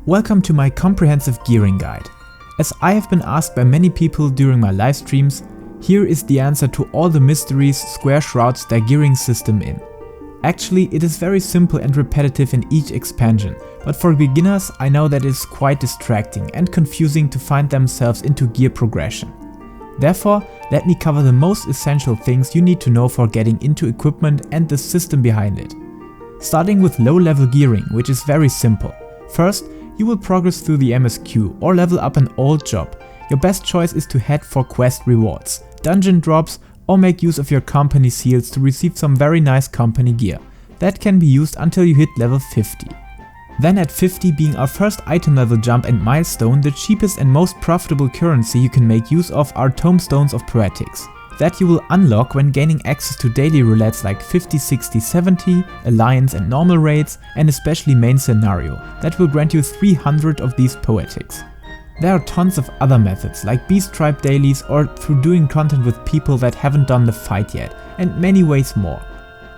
Welcome to my comprehensive gearing guide. As I have been asked by many people during my live streams, here is the answer to all the mysteries Square shrouds their gearing system in. Actually, it is very simple and repetitive in each expansion, but for beginners I know that it is quite distracting and confusing to find themselves into gear progression. Therefore, let me cover the most essential things you need to know for getting into equipment and the system behind it. Starting with low level gearing, which is very simple. First, you will progress through the MSQ or level up an old job. Your best choice is to head for quest rewards, dungeon drops, or make use of your company seals to receive some very nice company gear. That can be used until you hit level 50. Then at 50 being our first item level jump and milestone, the cheapest and most profitable currency you can make use of are tomestones of Poetics. That you will unlock when gaining access to daily roulettes like 50, 60, 70, alliance and normal raids, and especially main scenario, that will grant you 300 of these Poetics. There are tons of other methods like Beast Tribe dailies or through doing content with people that haven't done the fight yet, and many ways more.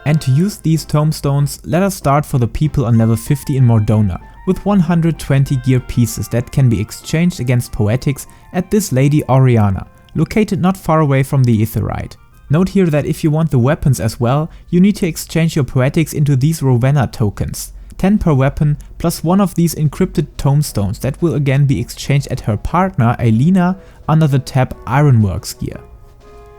And to use these tomestones, let us start for the people on level 50 in Mordona, with 120 gear pieces that can be exchanged against Poetics at this lady Oriana, located not far away from the Aetheryte. Note here that if you want the weapons as well, you need to exchange your Poetics into these Ravenna tokens, 10 per weapon plus one of these encrypted tomestones that will again be exchanged at her partner Aelina under the tab Ironworks gear.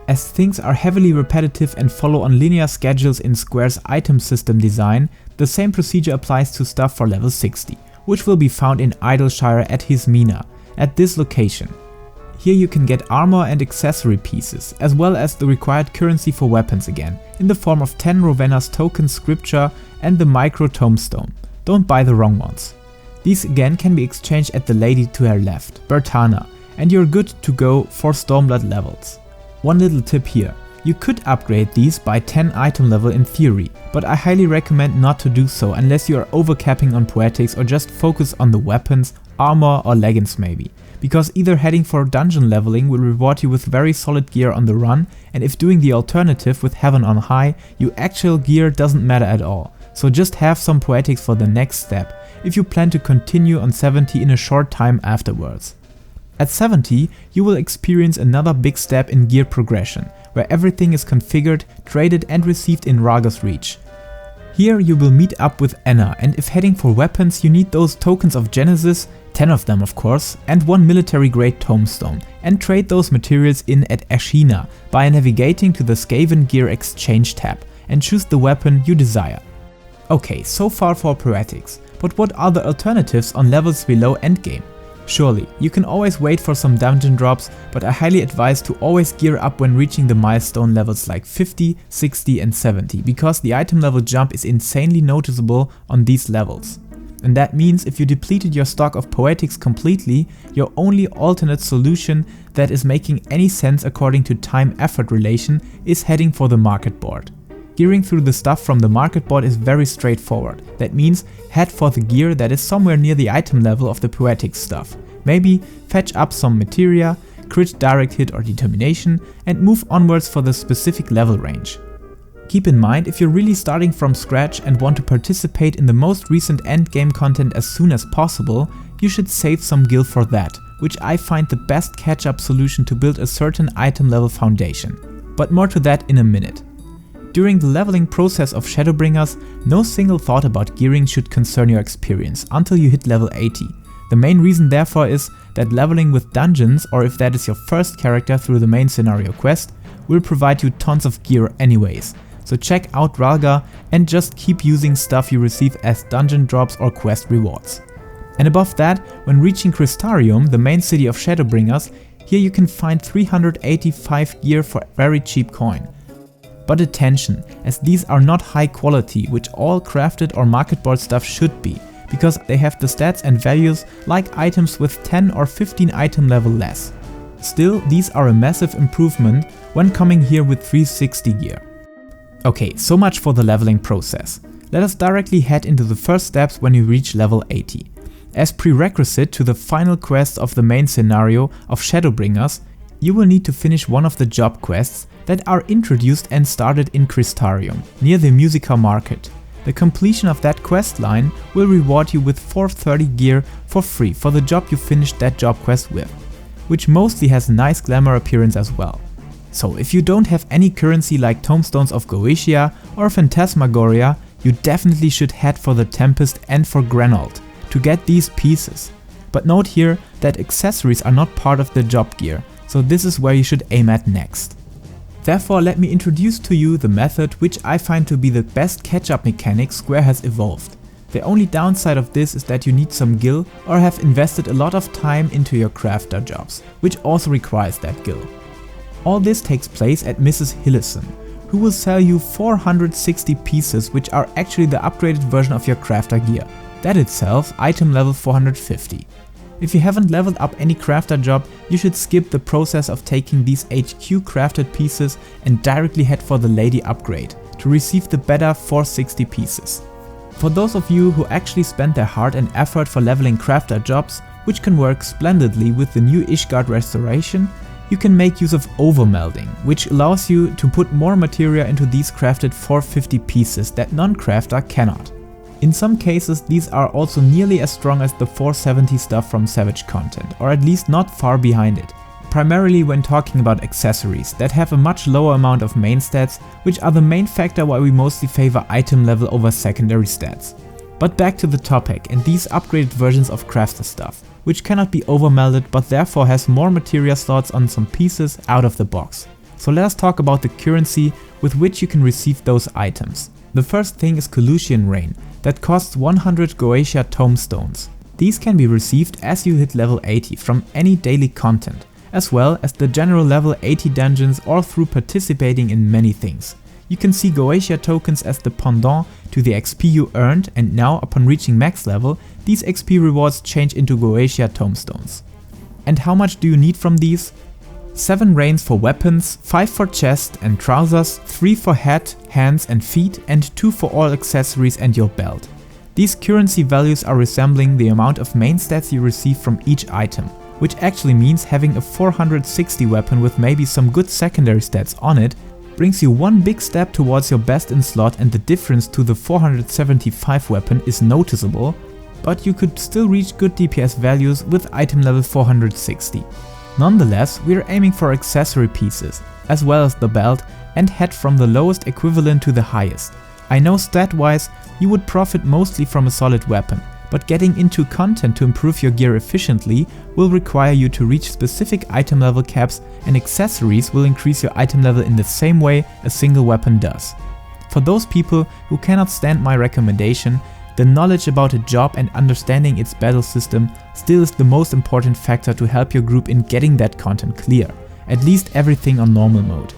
As things are heavily repetitive and follow on linear schedules in Square's item system design, the same procedure applies to stuff for level 60, which will be found in Idleshire at Hismina, at this location. Here you can get armor and accessory pieces, as well as the required currency for weapons again, in the form of 10 Ravenna's token scripture and the micro tomestone. Don't buy the wrong ones. These again can be exchanged at the lady to her left, Bertana, and you're good to go for Stormblood levels. One little tip here, you could upgrade these by 10 item level in theory, but I highly recommend not to do so unless you are overcapping on Poetics or just focus on the weapons, armor or leggings maybe. Because either heading for dungeon leveling will reward you with very solid gear on the run, and if doing the alternative with Heaven on High, your actual gear doesn't matter at all. So just have some Poetics for the next step, if you plan to continue on 70 in a short time afterwards. At 70, you will experience another big step in gear progression, where everything is configured, traded and received in Raga's reach. Here you will meet up with Anna, and if heading for weapons you need those tokens of Genesis, 10 of them of course, and one military grade tomestone, and trade those materials in at Ashina by navigating to the Skaven Gear Exchange tab and choose the weapon you desire. Okay, so far for Poetics, but what are the alternatives on levels below endgame? Surely, you can always wait for some dungeon drops, but I highly advise to always gear up when reaching the milestone levels like 50, 60 and 70, because the item level jump is insanely noticeable on these levels. And that means if you depleted your stock of Poetics completely, your only alternate solution that is making any sense according to time-effort relation is heading for the market board. Gearing through the stuff from the market board is very straightforward. That means head for the gear that is somewhere near the item level of the Poetics stuff. Maybe fetch up some materia, crit direct hit or determination, and move onwards for the specific level range. Keep in mind, if you're really starting from scratch and want to participate in the most recent endgame content as soon as possible, you should save some gil for that, which I find the best catch-up solution to build a certain item level foundation. But more to that in a minute. During the leveling process of Shadowbringers, no single thought about gearing should concern your experience until you hit level 80. The main reason therefore is that leveling with dungeons, or if that is your first character through the main scenario quest, will provide you tons of gear anyways. So check out Ralga and just keep using stuff you receive as dungeon drops or quest rewards. And above that, when reaching Crystarium, the main city of Shadowbringers, here you can find 385 gear for very cheap coin. But attention, as these are not high quality, which all crafted or market board stuff should be, because they have the stats and values like items with 10 or 15 item level less. Still, these are a massive improvement when coming here with 360 gear. Okay, so much for the leveling process. Let us directly head into the first steps when you reach level 80. As prerequisite to the final quest of the main scenario of Shadowbringers, you will need to finish one of the job quests that are introduced and started in Crystarium, near the Musica Market. The completion of that quest line will reward you with 430 gear for free for the job you finished that job quest with, which mostly has a nice glamour appearance as well. So if you don't have any currency like Tomestones of Goetia or Phantasmagoria, you definitely should head for the Tempest and for Grenold to get these pieces. But note here that accessories are not part of the job gear, so this is where you should aim at next. Therefore, let me introduce to you the method which I find to be the best catch-up mechanic Square has evolved. The only downside of this is that you need some gil or have invested a lot of time into your crafter jobs, which also requires that gil. All this takes place at Mrs. Hillison, who will sell you 460 pieces which are actually the upgraded version of your crafter gear. That itself item level 450. If you haven't leveled up any crafter job, you should skip the process of taking these HQ crafted pieces and directly head for the lady upgrade to receive the better 460 pieces. For those of you who actually spent their heart and effort for leveling crafter jobs, which can work splendidly with the new Ishgard restoration, you can make use of overmelding, which allows you to put more materia into these crafted 450 pieces that non-crafter cannot. In some cases, these are also nearly as strong as the 470 stuff from Savage Content, or at least not far behind it, primarily when talking about accessories that have a much lower amount of main stats, which are the main factor why we mostly favor item level over secondary stats. But back to the topic and these upgraded versions of crafter stuff, which cannot be overmelded but therefore has more materia slots on some pieces out of the box. So let us talk about the currency with which you can receive those items. The first thing is Colusian Rain, that costs 100 Goetia Tomestones. These can be received as you hit level 80 from any daily content, as well as the general level 80 dungeons or through participating in many things. You can see Goetia tokens as the pendant to the XP you earned, and now upon reaching max level, these XP rewards change into Goetia Tomestones. And how much do you need from these? 7 reins for weapons, 5 for chest and trousers, 3 for head, hands and feet, and 2 for all accessories and your belt. These currency values are resembling the amount of main stats you receive from each item, which actually means having a 460 weapon with maybe some good secondary stats on it brings you one big step towards your best in slot, and the difference to the 475 weapon is noticeable, but you could still reach good DPS values with item level 460. Nonetheless, we are aiming for accessory pieces, as well as the belt, and head from the lowest equivalent to the highest. I know stat-wise, you would profit mostly from a solid weapon, but getting into content to improve your gear efficiently will require you to reach specific item level caps, and accessories will increase your item level in the same way a single weapon does. For those people who cannot stand my recommendation, the knowledge about a job and understanding its battle system still is the most important factor to help your group in getting that content clear, at least everything on normal mode.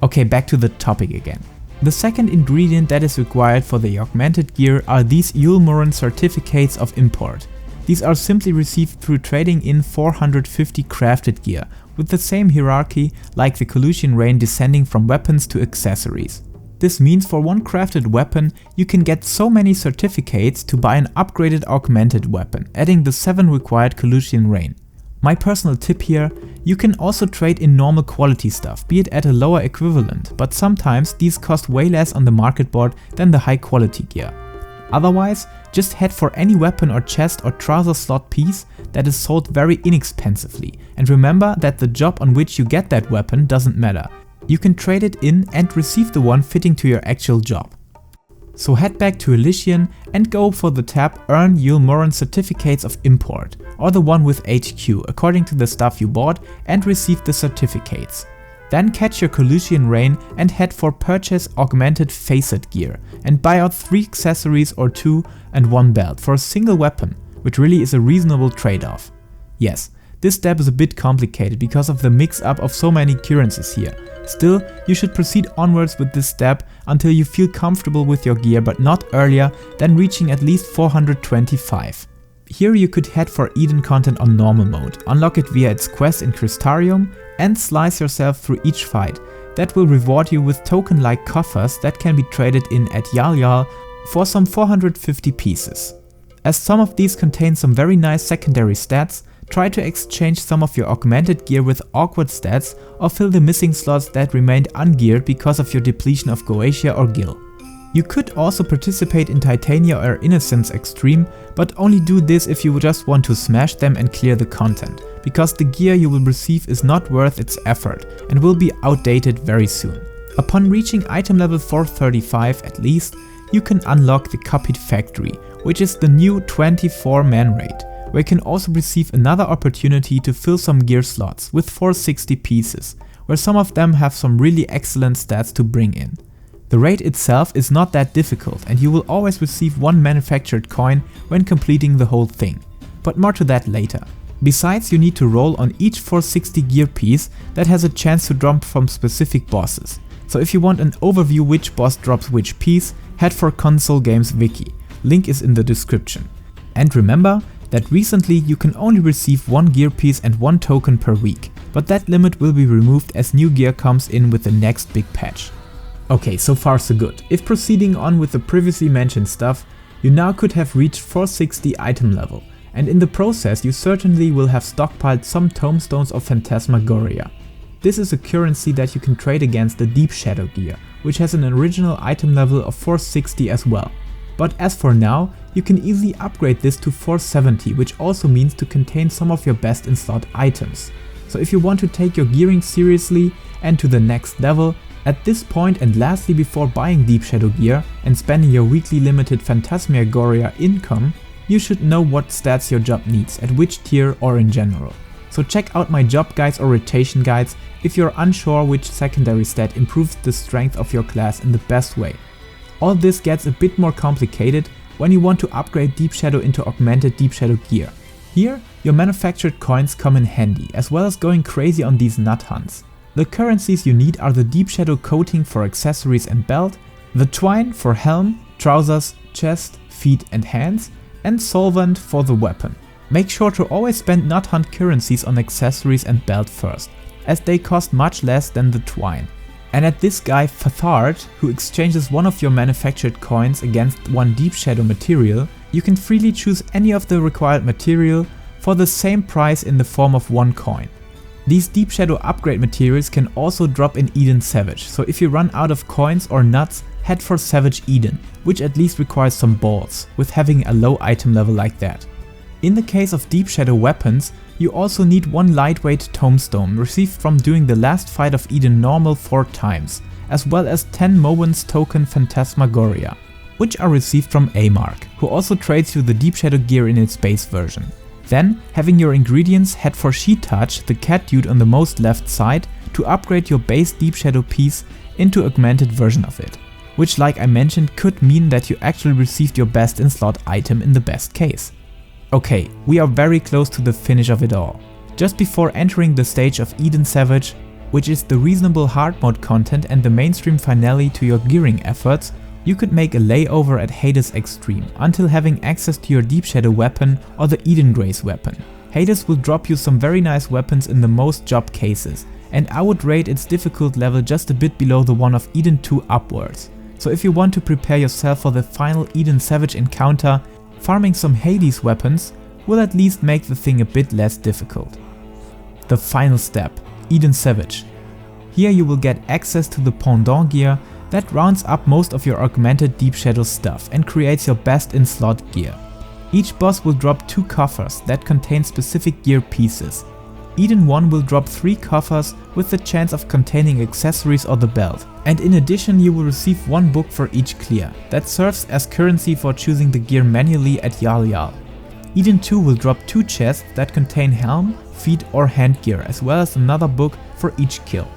Okay, back to the topic again. The second ingredient that is required for the augmented gear are these Uematsu certificates of import. These are simply received through trading in 450 crafted gear, with the same hierarchy like the Colusian Rain descending from weapons to accessories. This means for one crafted weapon, you can get so many certificates to buy an upgraded augmented weapon, adding the 7 required Colusian Rain. My personal tip here, you can also trade in normal quality stuff, be it at a lower equivalent, but sometimes these cost way less on the market board than the high quality gear. Otherwise, just head for any weapon or chest or trouser slot piece that is sold very inexpensively, and remember that the job on which you get that weapon doesn't matter. You can trade it in and receive the one fitting to your actual job. So head back to Elysian and go for the tab Earn Uematsu Certificates of Import, or the one with HQ according to the stuff you bought, and receive the certificates. Then catch your Colusian Rain and head for Purchase Augmented Facet gear and buy out 3 accessories or 2 and 1 belt for a single weapon, which really is a reasonable trade-off. Yes, this step is a bit complicated because of the mix-up of so many currencies here. Still, you should proceed onwards with this step until you feel comfortable with your gear, but not earlier than reaching at least 425. Here you could head for Eden content on normal mode, unlock it via its quest in Crystarium, and slice yourself through each fight. That will reward you with token-like coffers that can be traded in at Yal for some 450 pieces. As some of these contain some very nice secondary stats, try to exchange some of your augmented gear with awkward stats or fill the missing slots that remained ungeared because of your depletion of Goetia or Gil. You could also participate in Titania or Innocence Extreme, but only do this if you just want to smash them and clear the content, because the gear you will receive is not worth its effort and will be outdated very soon. Upon reaching item level 435 at least, you can unlock the Copied Factory, which is the new 24-man raid, where you can also receive another opportunity to fill some gear slots with 460 pieces, where some of them have some really excellent stats to bring in. The raid itself is not that difficult and you will always receive one manufactured coin when completing the whole thing, but more to that later. Besides, you need to roll on each 460 gear piece that has a chance to drop from specific bosses. So if you want an overview which boss drops which piece, head for Console Games Wiki, link is in the description. And remember that recently you can only receive one gear piece and one token per week, but that limit will be removed as new gear comes in with the next big patch. Okay, so far so good. If proceeding on with the previously mentioned stuff, you now could have reached 460 item level, and in the process you certainly will have stockpiled some tomestones of Phantasmagoria. This is a currency that you can trade against the Deepshadow gear, which has an original item level of 460 as well. But as for now, you can easily upgrade this to 470, which also means to contain some of your best in slot items. So if you want to take your gearing seriously and to the next level, at this point and lastly before buying Deepshadow gear and spending your weekly limited Phantasmagoria income, you should know what stats your job needs at which tier or in general. So check out my job guides or rotation guides if you're unsure which secondary stat improves the strength of your class in the best way. All this gets a bit more complicated when you want to upgrade Deepshadow into Augmented Deepshadow gear. Here, your manufactured coins come in handy, as well as going crazy on these nut hunts. The currencies you need are the Deepshadow coating for accessories and belt, the twine for helm, trousers, chest, feet and hands, and solvent for the weapon. Make sure to always spend nut hunt currencies on accessories and belt first, as they cost much less than the twine. And at this guy Facet, who exchanges one of your manufactured coins against one Deepshadow material, you can freely choose any of the required material for the same price in the form of one coin. These Deepshadow upgrade materials can also drop in Eden Savage, so if you run out of coins or nuts, head for Savage Eden, which at least requires some balls, with having a low item level like that. In the case of Deepshadow weapons, you also need one lightweight tomestone received from doing the last fight of Eden normal 4 times, as well as 10 Mowen's token Phantasmagoria, which are received from Amark, who also trades you the Deepshadow gear in its base version. Then, having your ingredients, head for She-Touch, the cat dude on the most left side, to upgrade your base Deepshadow piece into augmented version of it, which like I mentioned could mean that you actually received your best in slot item in the best case. Okay, we are very close to the finish of it all. Just before entering the stage of Eden Savage, which is the reasonable hard mode content and the mainstream finale to your gearing efforts, you could make a layover at Hades Extreme until having access to your Deepshadow weapon or the Eden Grace weapon. Hades will drop you some very nice weapons in the most job cases, and I would rate its difficult level just a bit below the one of Eden 2 upwards. So if you want to prepare yourself for the final Eden Savage encounter, farming some Hades weapons will at least make the thing a bit less difficult. The final step, Eden Savage. Here you will get access to the Pendant gear that rounds up most of your augmented Deepshadow stuff and creates your best in slot gear. Each boss will drop 2 coffers that contain specific gear pieces. Eden 1 will drop 3 coffers with the chance of containing accessories or the belt, and in addition you will receive 1 book for each clear that serves as currency for choosing the gear manually at Yal Yal. Eden 2 will drop 2 chests that contain helm, feet or hand gear, as well as another book for each kill.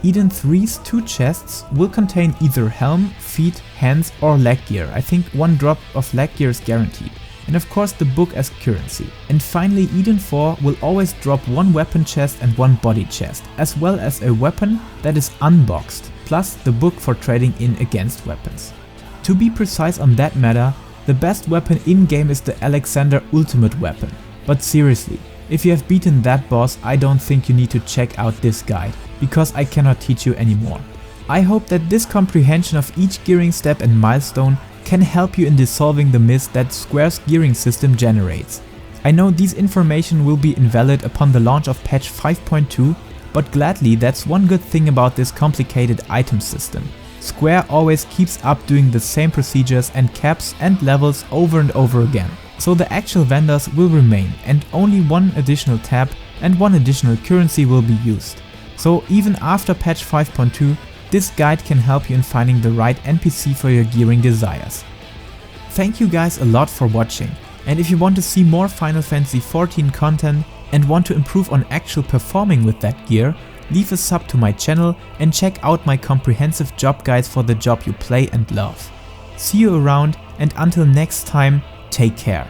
Eden 3's 2 chests will contain either helm, feet, hands or leg gear. I think 1 drop of leg gear is guaranteed. And of course the book as currency. And finally Eden 4 will always drop 1 weapon chest and 1 body chest, as well as a weapon that is unboxed, plus the book for trading in against weapons. To be precise on that matter, the best weapon in-game is the Alexander Ultimate weapon. But seriously, if you have beaten that boss, I don't think you need to check out this guide, because I cannot teach you anymore. I hope that this comprehension of each gearing step and milestone can help you in dissolving the mist that Square's gearing system generates. I know these information will be invalid upon the launch of patch 5.2, but gladly that's one good thing about this complicated item system. Square always keeps up doing the same procedures and caps and levels over and over again. So the actual vendors will remain and only one additional tab and one additional currency will be used. So even after patch 5.2, this guide can help you in finding the right NPC for your gearing desires. Thank you guys a lot for watching, and if you want to see more Final Fantasy XIV content and want to improve on actual performing with that gear, leave a sub to my channel and check out my comprehensive job guides for the job you play and love. See you around, and until next time, take care.